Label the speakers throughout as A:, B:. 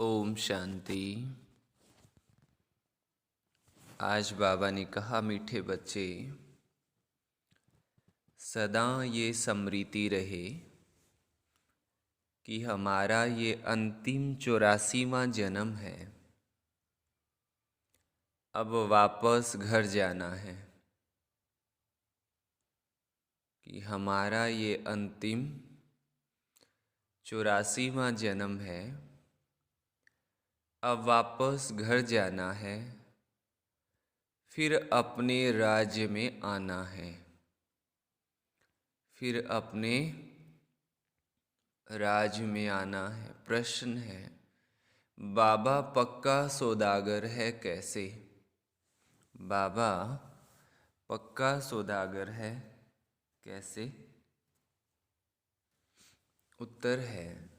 A: ओम शांति। आज बाबा ने कहा, मीठे बच्चे, सदा ये स्मृति रहे कि हमारा ये अंतिम 84वां जन्म है। अब वापस घर जाना है। कि हमारा ये अंतिम 84वां जन्म है। अब वापस घर जाना है, फिर अपने राज्य में आना है। फिर अपने राज्य में आना है। प्रश्न है, बाबा पक्का सौदागर है कैसे? बाबा पक्का सौदागर है कैसे? उत्तर है,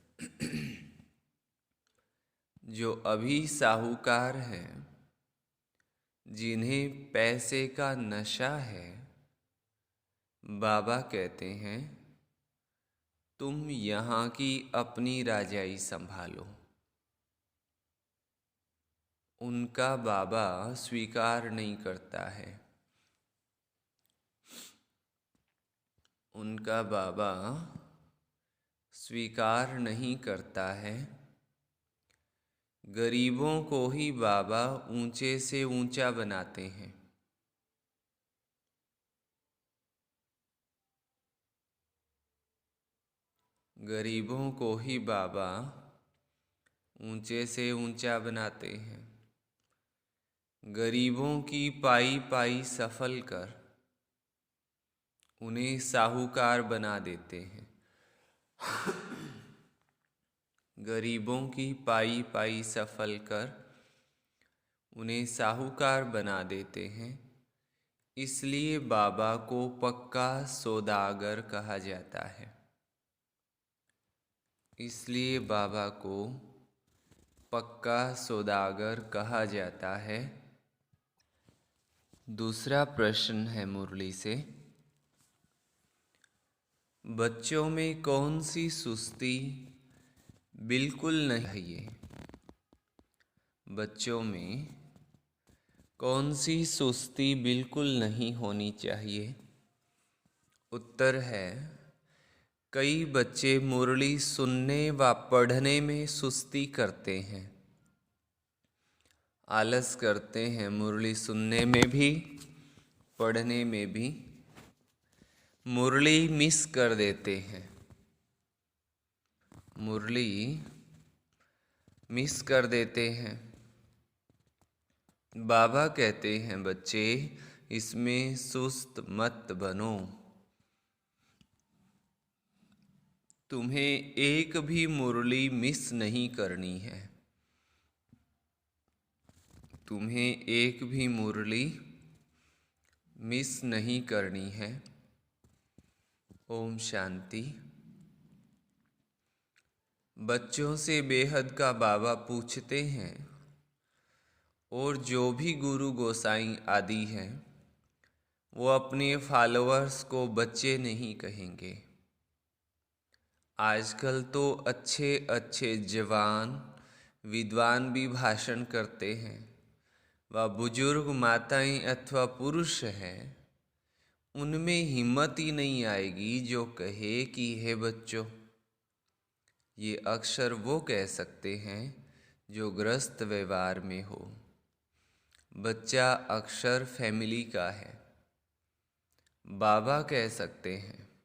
A: जो अभी साहूकार हैं, जिन्हें पैसे का नशा है, बाबा कहते हैं तुम यहाँ की अपनी राजाई संभालो। उनका बाबा स्वीकार नहीं करता है। उनका बाबा स्वीकार नहीं करता है। गरीबों को ही बाबा ऊंचे से ऊंचा बनाते हैं। गरीबों को ही बाबा ऊंचे से ऊंचा बनाते हैं। गरीबों की पाई पाई सफल कर उन्हें साहूकार बना देते हैं। गरीबों की पाई पाई सफल कर उन्हें साहूकार बना देते हैं। इसलिए बाबा को पक्का सौदागर कहा जाता है। इसलिए बाबा को पक्का सौदागर कहा जाता है। दूसरा प्रश्न है मुरली से, बच्चों में कौन सी सुस्ती बिल्कुल नहीं चाहिए? बच्चों में कौन सी सुस्ती बिल्कुल नहीं होनी चाहिए? उत्तर है, कई बच्चे मुरली सुनने व पढ़ने में सुस्ती करते हैं। आलस करते हैं मुरली सुनने में भी, पढ़ने में भी। मुरली मिस कर देते हैं। मुरली मिस कर देते हैं। बाबा कहते हैं, बच्चे इसमें सुस्त मत बनो। तुम्हें एक भी मुरली मिस नहीं करनी है। तुम्हें एक भी मुरली मिस नहीं करनी है। ओम शांति। बच्चों से बेहद का बाबा पूछते हैं, और जो भी गुरु गोसाई आदि हैं, वो अपने फॉलोअर्स को बच्चे नहीं कहेंगे। आजकल तो अच्छे अच्छे जवान विद्वान भी भाषण करते हैं। व बुजुर्ग माताएं अथवा पुरुष हैं, उनमें हिम्मत ही नहीं आएगी जो कहे कि हे बच्चों। ये अक्षर वो कह सकते हैं जो ग्रस्त व्यवहार में हो। बच्चा अक्षर फैमिली का है। बाबा कह सकते हैं।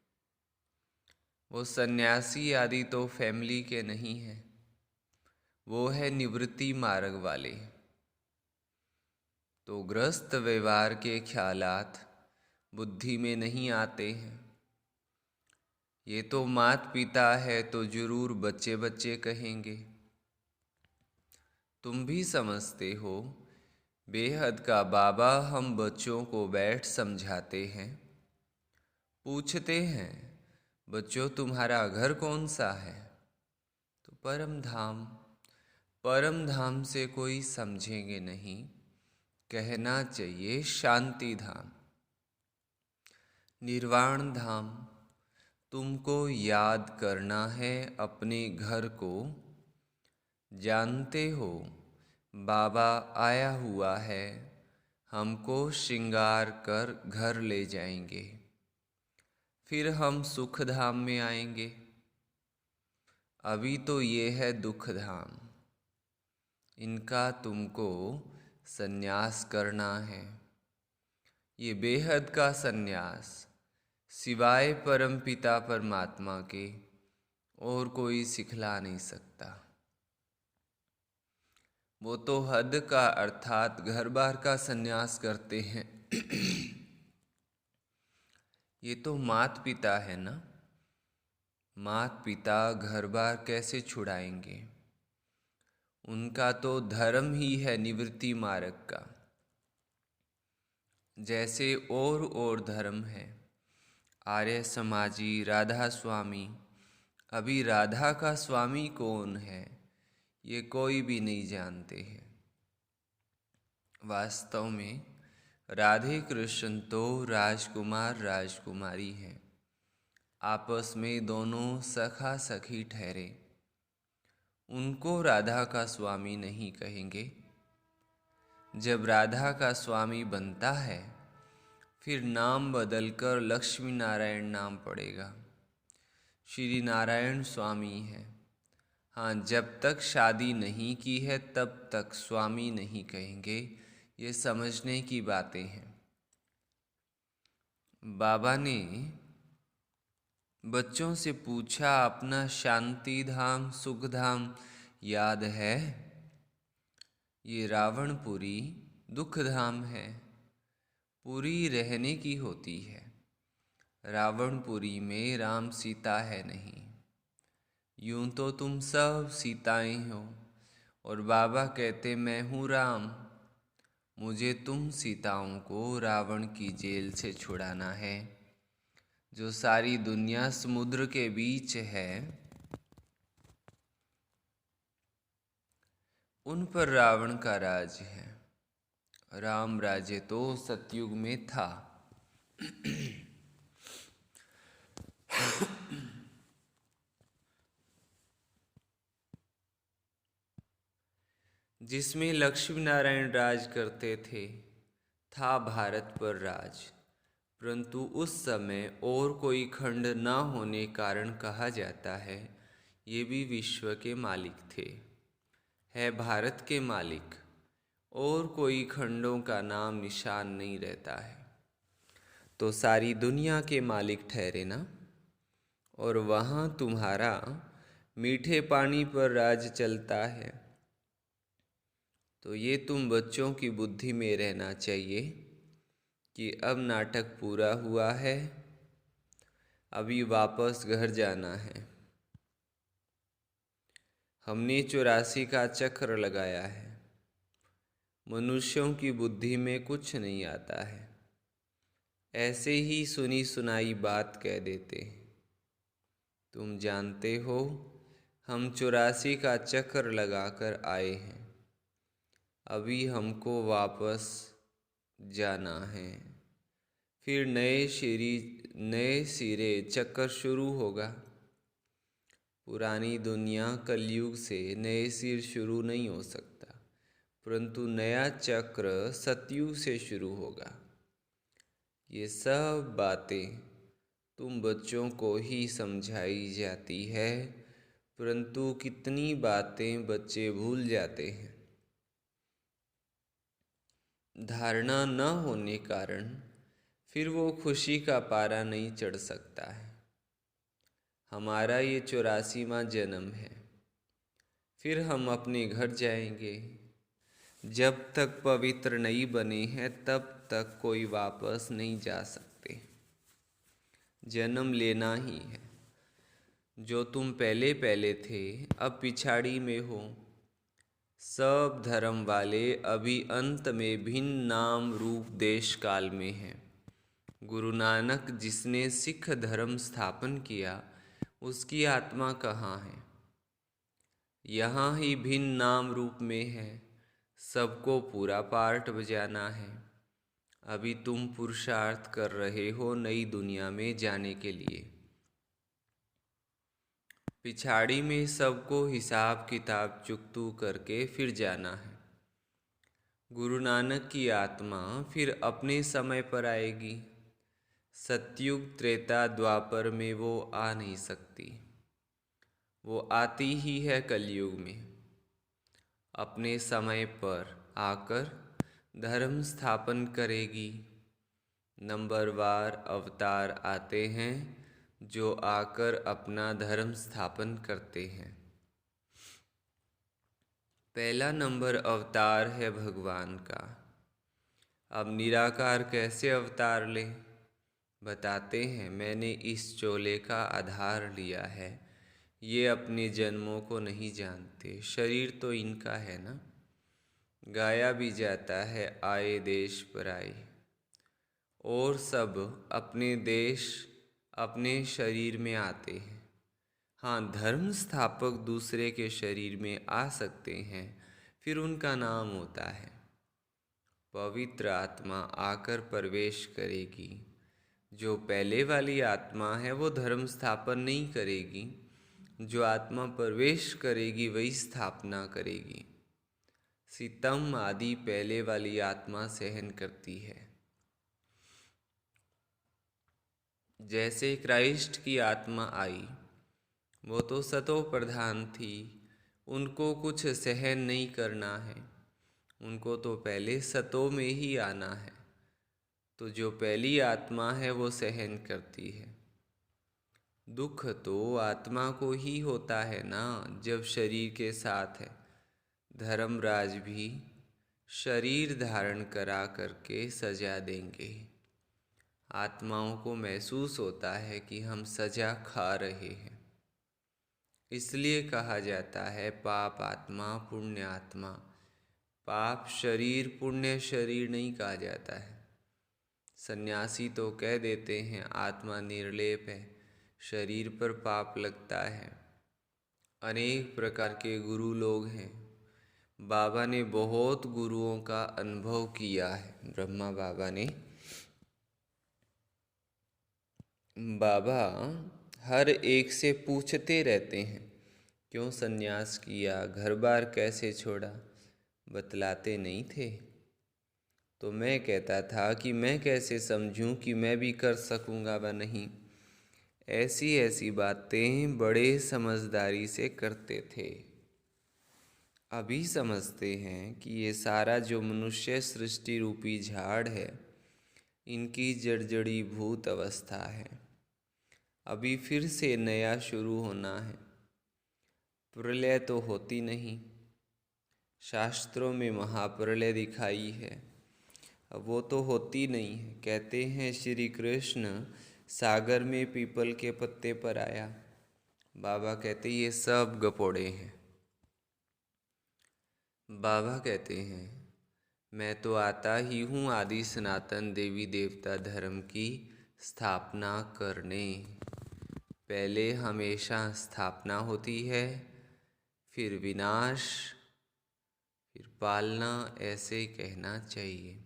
A: वो सन्यासी आदि तो फैमिली के नहीं हैं। वो है निवृत्ति मार्ग वाले। तो ग्रस्त व्यवहार के ख्यालात बुद्धि में नहीं आते हैं। ये तो मात पिता है तो जरूर बच्चे बच्चे कहेंगे। तुम भी समझते हो, बेहद का बाबा हम बच्चों को बैठ समझाते हैं। पूछते हैं, बच्चों तुम्हारा घर कौन सा है? तो परम धाम। परम धाम से कोई समझेंगे नहीं, कहना चाहिए शांति धाम, निर्वाण धाम। तुमको याद करना है अपने घर को, जानते हो बाबा आया हुआ है, हमको श्रृंगार कर घर ले जाएंगे, फिर हम सुख धाम में आएंगे। अभी तो ये है दुख धाम, इनका तुमको संन्यास करना है। ये बेहद का संन्यास सिवाय परमपिता परमात्मा के और कोई सिखला नहीं सकता। वो तो हद का अर्थात घर बार का संन्यास करते हैं। ये तो मात पिता है ना, मात पिता घर बार कैसे छुड़ाएंगे? उनका तो धर्म ही है निवृत्ति मार्ग का। जैसे और धर्म है, आर्य समाजी, राधा स्वामी। अभी राधा का स्वामी कौन है ये कोई भी नहीं जानते हैं। वास्तव में राधे कृष्ण तो राजकुमार राजकुमारी हैं, आपस में दोनों सखा सखी ठहरे। उनको राधा का स्वामी नहीं कहेंगे। जब राधा का स्वामी बनता है फिर नाम बदलकर लक्ष्मी नारायण नाम पड़ेगा। श्री नारायण स्वामी है। हाँ, जब तक शादी नहीं की है तब तक स्वामी नहीं कहेंगे। ये समझने की बातें हैं। बाबा ने बच्चों से पूछा, अपना शांति धाम सुख धाम याद है? ये रावणपुरी दुख धाम है, पुरी रहने की होती है। रावणपुरी में राम सीता है नहीं। यूं तो तुम सब सीताएं हो और बाबा कहते मैं हूँ राम। मुझे तुम सीताओं को रावण की जेल से छुड़ाना है, जो सारी दुनिया समुद्र के बीच है। उन पर रावण का राज है। राम राज्य तो सतयुग में था। जिसमें लक्ष्मी नारायण राज करते थे, था भारत पर राज। परंतु उस समय और कोई खंड न होने कारण कहा जाता है ये भी विश्व के मालिक थे। है भारत के मालिक, और कोई खंडों का नाम निशान नहीं रहता है, तो सारी दुनिया के मालिक ठहरे ना। और वहाँ तुम्हारा मीठे पानी पर राज चलता है। तो ये तुम बच्चों की बुद्धि में रहना चाहिए कि अब नाटक पूरा हुआ है, अभी वापस घर जाना है। हमने 84 का चक्र लगाया है। मनुष्यों की बुद्धि में कुछ नहीं आता है, ऐसे ही सुनी सुनाई बात कह देते हैं। तुम जानते हो हम 84 का चक्र लगाकर आए हैं, अभी हमको वापस जाना है। फिर नए सिरे चक्कर शुरू होगा। पुरानी दुनिया कलयुग से नए सिर शुरू नहीं हो सकता, परंतु नया चक्र सतयुग से शुरू होगा। ये सब बातें तुम बच्चों को ही समझाई जाती है, परंतु कितनी बातें बच्चे भूल जाते हैं। धारणा न होने कारण फिर वो खुशी का पारा नहीं चढ़ सकता है। हमारा ये 84वां जन्म है, फिर हम अपने घर जाएंगे। जब तक पवित्र नहीं बने हैं तब तक कोई वापस नहीं जा सकते। जन्म लेना ही है। जो तुम पहले पहले थे अब पिछाड़ी में हो। सब धर्म वाले अभी अंत में भिन्न नाम रूप देश काल में हैं। गुरु नानक जिसने सिख धर्म स्थापन किया उसकी आत्मा कहाँ है? यहाँ ही भिन्न नाम रूप में है। सबको पूरा पार्ट बजाना है। अभी तुम पुरुषार्थ कर रहे हो नई दुनिया में जाने के लिए। पिछाड़ी में सबको हिसाब किताब चुकतू करके फिर जाना है। गुरु नानक की आत्मा फिर अपने समय पर आएगी। सतयुग त्रेता द्वापर में वो आ नहीं सकती, वो आती ही है कलयुग में। अपने समय पर आकर धर्म स्थापन करेगी। नंबरवार अवतार आते हैं जो आकर अपना धर्म स्थापन करते हैं। पहला नंबर अवतार है भगवान का। अब निराकार कैसे अवतार ले बताते हैं। मैंने इस चोले का आधार लिया है। ये अपने जन्मों को नहीं जानते, शरीर तो इनका है ना। गाया भी जाता है आए देश पर आए, और सब अपने देश अपने शरीर में आते हैं। हाँ, धर्म स्थापक दूसरे के शरीर में आ सकते हैं, फिर उनका नाम होता है। पवित्र आत्मा आकर प्रवेश करेगी। जो पहले वाली आत्मा है वो धर्म स्थापन नहीं करेगी। जो आत्मा प्रवेश करेगी वही स्थापना करेगी। सितम आदि पहले वाली आत्मा सहन करती है। जैसे क्राइस्ट की आत्मा आई, वो तो सतो प्रधान थी, उनको कुछ सहन नहीं करना है, उनको तो पहले सतो में ही आना है। तो जो पहली आत्मा है वो सहन करती है। दुख तो आत्मा को ही होता है ना, जब शरीर के साथ है। धर्मराज भी शरीर धारण करा करके सजा देंगे। आत्माओं को महसूस होता है कि हम सजा खा रहे हैं, इसलिए कहा जाता है पाप आत्मा पुण्य आत्मा। पाप शरीर पुण्य शरीर नहीं कहा जाता है। सन्यासी तो कह देते हैं आत्मा निर्लेप है, शरीर पर पाप लगता है। अनेक प्रकार के गुरु लोग हैं। बाबा ने बहुत गुरुओं का अनुभव किया है। ब्रह्मा बाबा हर एक से पूछते रहते हैं क्यों सन्यास किया, घर बार कैसे छोड़ा, बतलाते नहीं थे। तो मैं कहता था कि मैं कैसे समझूं कि मैं भी कर सकूंगा व नहीं। ऐसी ऐसी बातें बड़े समझदारी से करते थे। अभी समझते हैं कि ये सारा जो मनुष्य सृष्टि रूपी झाड़ है, इनकी जड़जड़ी भूत अवस्था है। अभी फिर से नया शुरू होना है। प्रलय तो होती नहीं, शास्त्रों में महाप्रलय दिखाई है, अब वो तो होती नहीं है। कहते हैं श्री कृष्ण सागर में पीपल के पत्ते पर आया। बाबा कहते ये सब गपोड़े हैं। बाबा कहते हैं मैं तो आता ही हूँ आदि सनातन देवी देवता धर्म की स्थापना करने। पहले हमेशा स्थापना होती है, फिर विनाश, फिर पालना, ऐसे कहना चाहिए।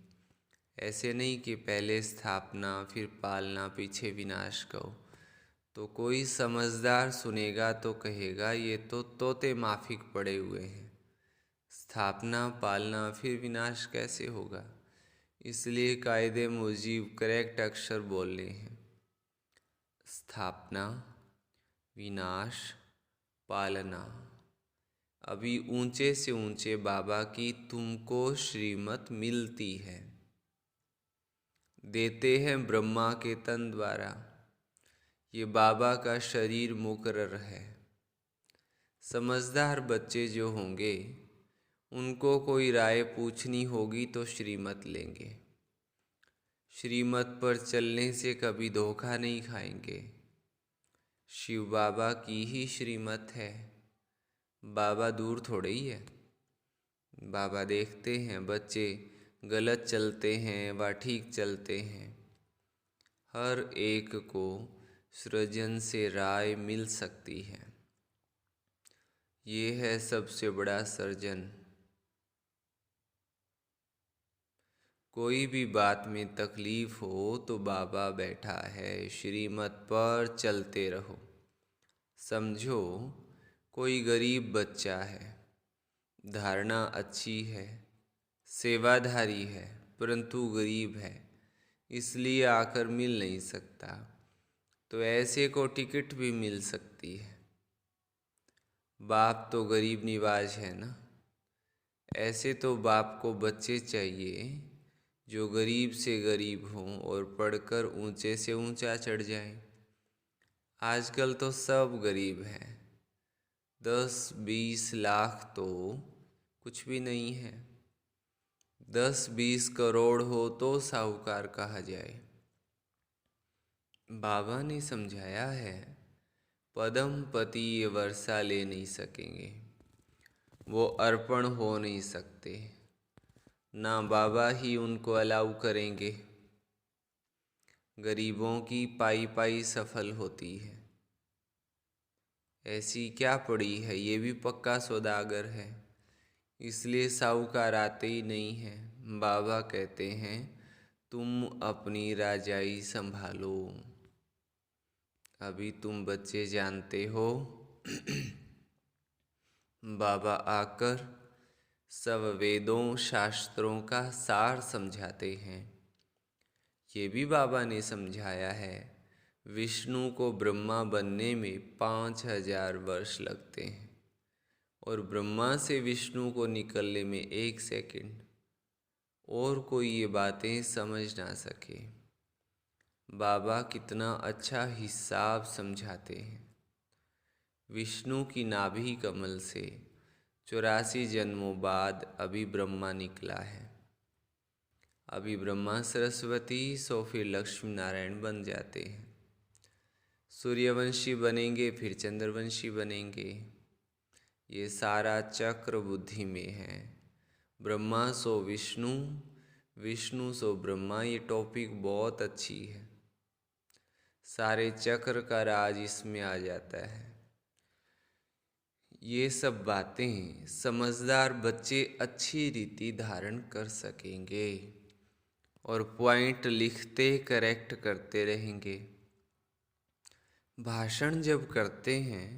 A: ऐसे नहीं कि पहले स्थापना फिर पालना पीछे विनाश कहो। तो कोई समझदार सुनेगा तो कहेगा ये तो तोते माफिक पड़े हुए हैं, स्थापना पालना फिर विनाश कैसे होगा। इसलिए कायदे मुजीब करेक्ट अक्षर बोलने हैं। स्थापना, विनाश, पालना। अभी ऊंचे से ऊंचे बाबा की तुमको श्रीमत मिलती है, देते हैं ब्रह्मा के तन द्वारा। ये बाबा का शरीर मुकर्रर है। समझदार बच्चे जो होंगे उनको कोई राय पूछनी होगी तो श्रीमत लेंगे। श्रीमत पर चलने से कभी धोखा नहीं खाएंगे। शिव बाबा की ही श्रीमत है। बाबा दूर थोड़े ही है। बाबा देखते हैं बच्चे गलत चलते हैं व ठीक चलते हैं। हर एक को सृजन से राय मिल सकती है। ये है सबसे बड़ा सर्जन। कोई भी बात में तकलीफ हो तो बाबा बैठा है, श्रीमत पर चलते रहो। समझो कोई गरीब बच्चा है, धारणा अच्छी है, सेवाधारी है, परंतु गरीब है, इसलिए आकर मिल नहीं सकता। तो ऐसे को टिकट भी मिल सकती है। बाप तो गरीब निवाज है ना। ऐसे तो बाप को बच्चे चाहिए जो गरीब से गरीब हों और पढ़कर ऊंचे से ऊंचा चढ़ जाएं। आजकल तो सब गरीब हैं। 10-20 लाख तो कुछ भी नहीं है। 10-20 करोड़ हो तो साहूकार कहा जाए। बाबा ने समझाया है, पदम पति ये वर्षा ले नहीं सकेंगे, वो अर्पण हो नहीं सकते, ना बाबा ही उनको अलाउ करेंगे। गरीबों की पाई पाई सफल होती है। ऐसी क्या पड़ी है, ये भी पक्का सौदागर है, इसलिए साहूकार आते ही नहीं है। बाबा कहते हैं, तुम अपनी राजाई संभालो। अभी तुम बच्चे जानते हो। बाबा आकर सब वेदों शास्त्रों का सार समझाते हैं। ये भी बाबा ने समझाया है, विष्णु को ब्रह्मा बनने में 5000 वर्ष लगते हैं और ब्रह्मा से विष्णु को निकलने में 1 सेकंड। और कोई ये बातें समझ ना सके। बाबा कितना अच्छा हिसाब समझाते हैं। विष्णु की नाभि कमल से 84 जन्मों बाद अभी ब्रह्मा निकला है। अभी ब्रह्मा सरस्वती, सो फिर लक्ष्मी नारायण बन जाते हैं। सूर्यवंशी बनेंगे, फिर चंद्रवंशी बनेंगे। ये सारा चक्र बुद्धि में है। ब्रह्मा सो विष्णु, विष्णु सो ब्रह्मा। ये टॉपिक बहुत अच्छी है। सारे चक्र का राज इसमें आ जाता है। ये सब बातें समझदार बच्चे अच्छी रीति धारण कर सकेंगे और पॉइंट लिखते करेक्ट करते रहेंगे। भाषण जब करते हैं,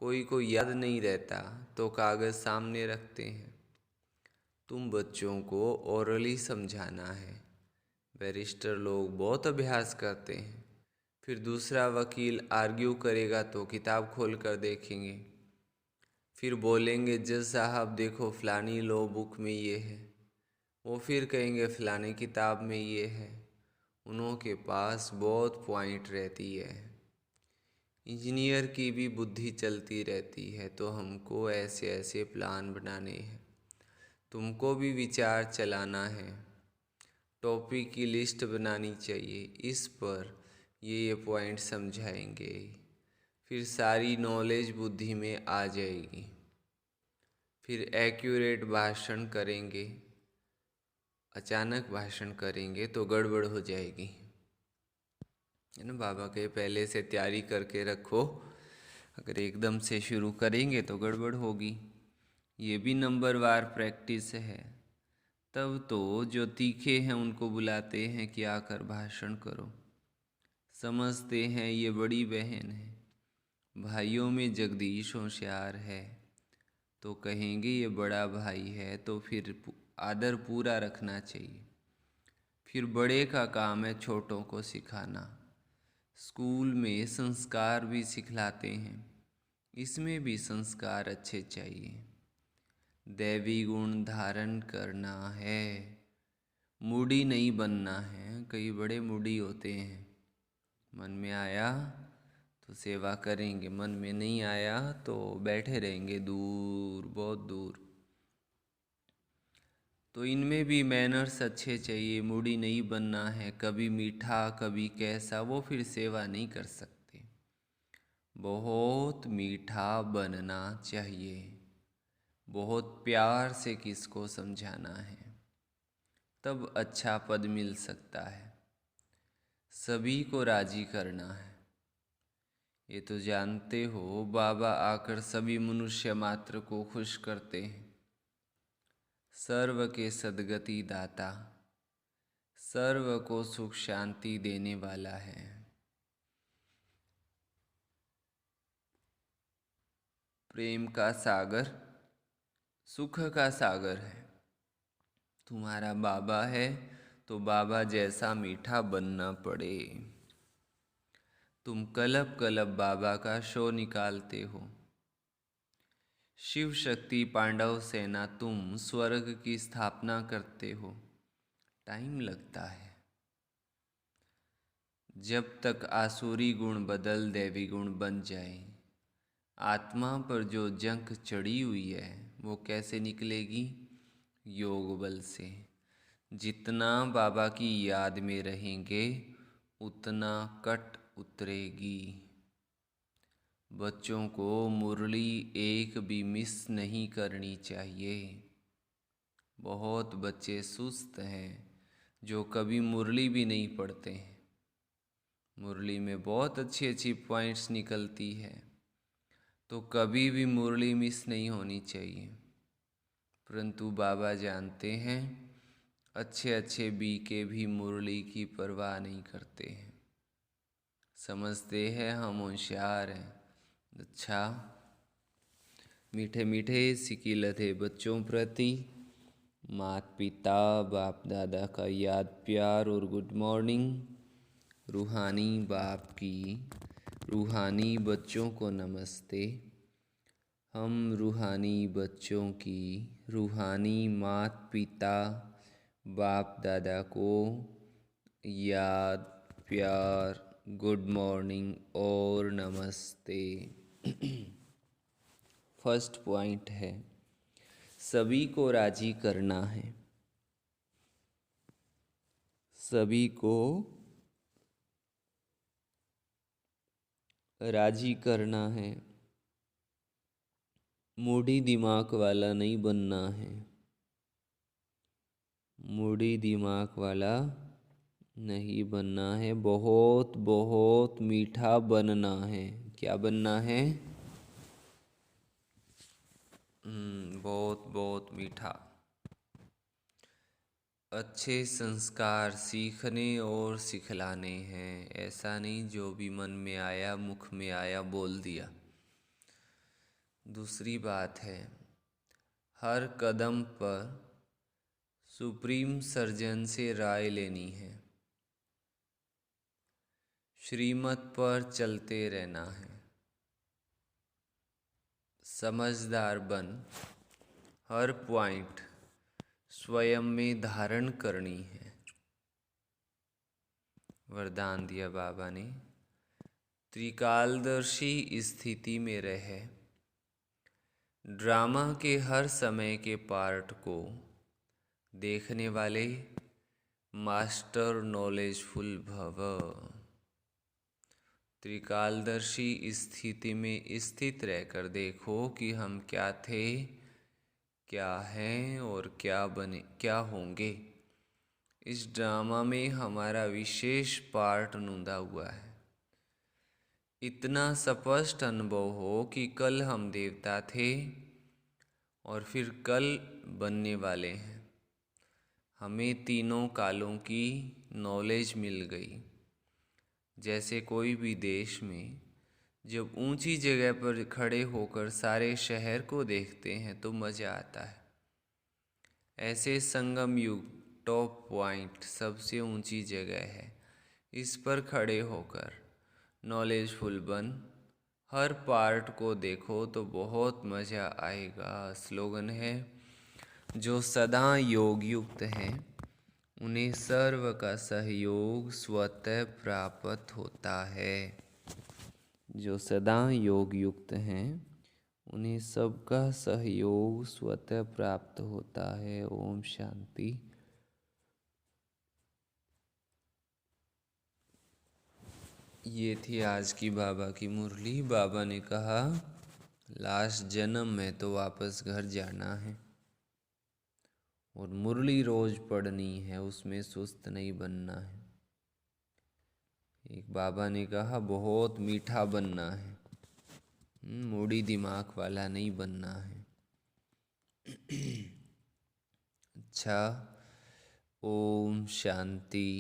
A: कोई को याद नहीं रहता तो कागज़ सामने रखते हैं। तुम बच्चों को ओरली समझाना है। बैरिस्टर लोग बहुत अभ्यास करते हैं, फिर दूसरा वकील आर्ग्यू करेगा तो किताब खोल कर देखेंगे, फिर बोलेंगे जज साहब देखो फलानी लॉ बुक में ये है, वो फिर कहेंगे फलानी किताब में ये है। उनके पास बहुत पॉइंट रहती है। इंजीनियर की भी बुद्धि चलती रहती है, तो हमको ऐसे ऐसे प्लान बनाने हैं। तुमको भी विचार चलाना है, टॉपिक की लिस्ट बनानी चाहिए, इस पर ये पॉइंट समझाएंगे, फिर सारी नॉलेज बुद्धि में आ जाएगी। फिर एक्यूरेट भाषण करेंगे। अचानक भाषण करेंगे तो गड़बड़ हो जाएगी, है ना। बाबा के पहले से तैयारी करके रखो। अगर एकदम से शुरू करेंगे तो गड़बड़ होगी। ये भी नंबरवार प्रैक्टिस है। तब तो जो तीखे हैं उनको बुलाते हैं कि आकर भाषण करो। समझते हैं ये बड़ी बहन है, भाइयों में जगदीश होशियार है, तो कहेंगे ये बड़ा भाई है, तो फिर आदर पूरा रखना चाहिए। फिर बड़े का काम है छोटों को सिखाना। स्कूल में संस्कार भी सिखलाते हैं, इसमें भी संस्कार अच्छे चाहिए। दैवी गुण धारण करना है, मूडी नहीं बनना है। कई बड़े मूडी होते हैं, मन में आया तो सेवा करेंगे, मन में नहीं आया तो बैठे रहेंगे दूर, बहुत दूर। तो इनमें भी मैनर्स अच्छे चाहिए। मूडी नहीं बनना है, कभी मीठा कभी कैसा, वो फिर सेवा नहीं कर सकते। बहुत मीठा बनना चाहिए, बहुत प्यार से किसको समझाना है, तब अच्छा पद मिल सकता है। सभी को राजी करना है। ये तो जानते हो, बाबा आकर सभी मनुष्य मात्र को खुश करते हैं। सर्व के सद्गति दाता, सर्व को सुख शांति देने वाला है। प्रेम का सागर, सुख का सागर है। तुम्हारा बाबा है तो बाबा जैसा मीठा बनना पड़े। तुम कलब कलब बाबा का शो निकालते हो। शिव शक्ति पांडव सेना तुम स्वर्ग की स्थापना करते हो। टाइम लगता है। जब तक आसुरी गुण बदल दैवी गुण बन जाए। आत्मा पर जो जंग चढ़ी हुई है वो कैसे निकलेगी? योग बल से। जितना बाबा की याद में रहेंगे उतना कट उतरेगी। बच्चों को मुरली एक भी मिस नहीं करनी चाहिए। बहुत बच्चे सुस्त हैं जो कभी मुरली भी नहीं पढ़ते हैं। मुरली में बहुत अच्छी अच्छी पॉइंट्स निकलती है, तो कभी भी मुरली मिस नहीं होनी चाहिए। परंतु बाबा जानते हैं अच्छे अच्छे बीके भी मुरली की परवाह नहीं करते हैं। समझते हैं हम होशियार हैं। अच्छा, मीठे मीठे सिकिलते बच्चों प्रति माता पिता बाप दादा का याद प्यार और गुड मॉर्निंग। रूहानी बाप की रूहानी बच्चों को नमस्ते। हम रूहानी बच्चों की रूहानी माता पिता बाप दादा को याद प्यार गुड मॉर्निंग और नमस्ते। फर्स्ट पॉइंट है सभी को राजी करना है। सभी को राजी करना है। मूडी दिमाग वाला नहीं बनना है। मूडी दिमाग वाला नहीं बनना है। बहुत बहुत मीठा बनना है। क्या बनना है? बहुत बहुत मीठा। अच्छे संस्कार सीखने और सिखलाने हैं। ऐसा नहीं जो भी मन में आया मुख में आया बोल दिया। दूसरी बात है हर कदम पर सुप्रीम सर्जन से राय लेनी है। श्रीमत पर चलते रहना है। समझदार बन हर पॉइंट स्वयं में धारण करनी है। वरदान दिया बाबा ने। त्रिकालदर्शी स्थिति में रहे। ड्रामा के हर समय के पार्ट को देखने वाले मास्टर नॉलेजफुल भव। त्रिकालदर्शी स्थिति में स्थित रहकर देखो कि हम क्या थे, क्या हैं और क्या बने, क्या होंगे। इस ड्रामा में हमारा विशेष पार्ट नूंदा हुआ है। इतना स्पष्ट अनुभव हो कि कल हम देवता थे और फिर कल बनने वाले हैं। हमें तीनों कालों की नॉलेज मिल गई। जैसे कोई भी देश में जब ऊंची जगह पर खड़े होकर सारे शहर को देखते हैं तो मज़ा आता है। ऐसे संगम युग टॉप पॉइंट सबसे ऊंची जगह है। इस पर खड़े होकर नॉलेजफुल बन हर पार्ट को देखो तो बहुत मज़ा आएगा। स्लोगन है जो सदा योग युक्त हैं उन्हें सर्व का सहयोग स्वतः प्राप्त होता है। जो सदा योग युक्त हैं उन्हें सबका सहयोग स्वतः प्राप्त होता है। ओम शांति। ये थी आज की बाबा की मुरली। बाबा ने कहा लास्ट जन्म में तो वापस घर जाना है और मुरली रोज पढ़नी है, उसमें सुस्त नहीं बनना है। एक बाबा ने कहा बहुत मीठा बनना है, मूडी दिमाग वाला नहीं बनना है। अच्छा, ओम शांति।